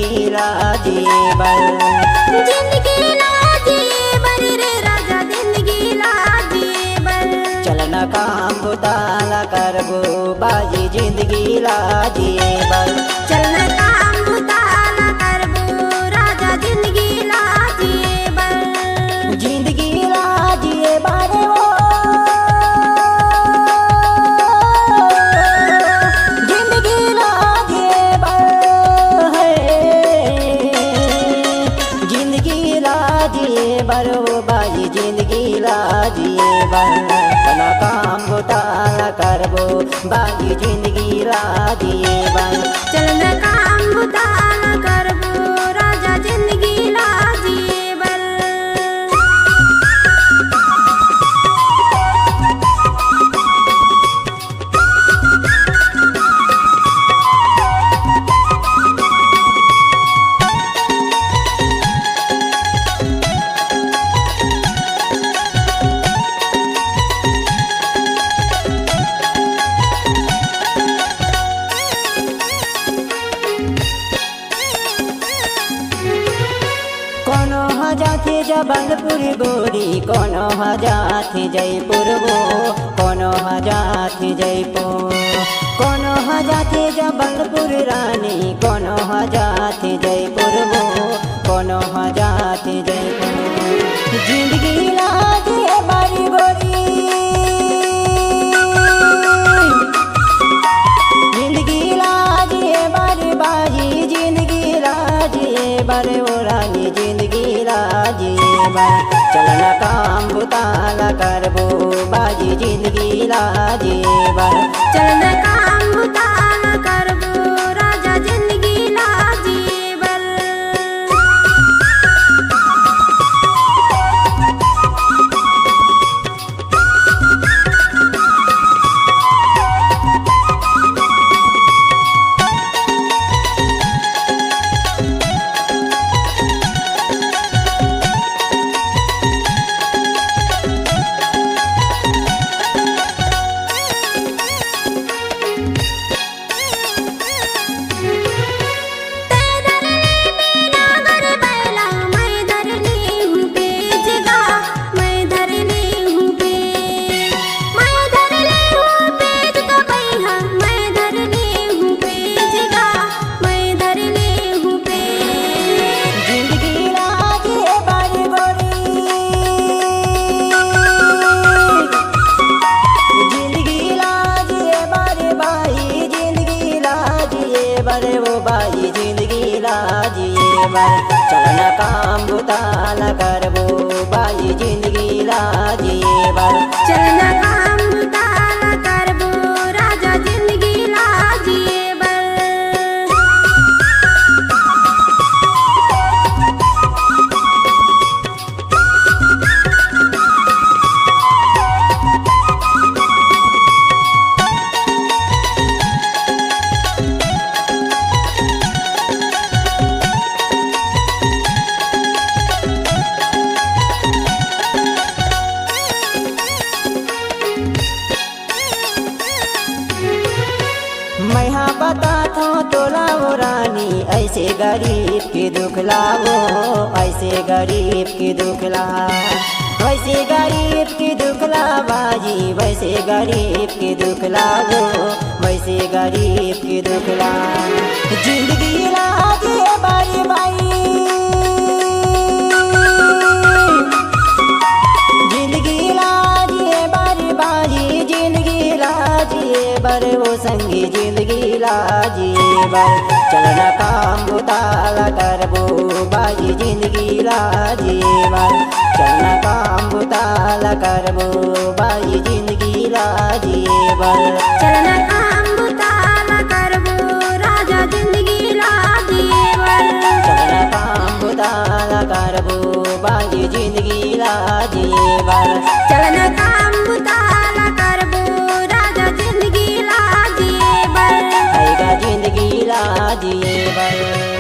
जिंदगी लाजिए बर। जिंदगी लाजिए बर रे राजा जिंदगी लाजिए बर। चलना काम बुताला करबो बाजी जिंदगी लाजिए बर। चलना काम बुताला करबो राजा जिंदगी लाजिए बर। जिंदगी लाजिए बर वो बरो बाजी जिंदगी लाजिए बर। चलना काम बुताला करबो बाजी जिंदगी लाजिए बर। चलना काम बुताला करबो राजा जिंदगी लाजिए बर। कोनो जाथे जबलपुर गोरी कोनो जाथे जयपुर वो कोनो जाथे जयपुर। कोनो जाथे जबलपुर रानी कोनो जाथे जयपुर वो कोनो जाथे जयपुर। जिंदगी लाजिए बारी गोरी जिंदगी लाजिए बारी बाजी जिंदगी लाजिए बारे वो रानी जिंदगी लाजिए बर। चलना काम बुताला करबो बाजी जिंदगी लाजिए बर। चलना काम बुताला करबो राजा जिंदगी लाजिए बर। बरे वो बाजी जिंदगी लाजिए बर। चलना काम बुताला करबो बाजी जिंदगी लाजिए बर। चलना काम बुताला करबो राजा जिंदगी लाजिए बर। मैं हाँ बताता हूँ तोला वो रानी ऐसे गरीब के दुख लावो ऐसे गरीब के दुख ला। वैसे गरीब के दुख ला बाजी वैसे गरीब के दुख लावो वैसे गरीब के दुख ला। जिंदगी लाजिए बारी बाई जिंदगी लाजिए बारी बाजी जिंदगी लाजिए बर वो संगी जिंदगी लाजिए बर। चलना काम बुताला करबो बाजी जिंदगी लाजिए बर। चलना काम बुताला करबो बाजी जिंदगी लाजिए बर। चलना काम बुताला करबो राजा जिंदगी लाजिए बर। चलना काम बुताला करबो बाजी जिंदगी लाजिए बर। चलना काम बुताला करबो राजा जिंदगी लाजिए बर। जिंदगी लाजिए बर।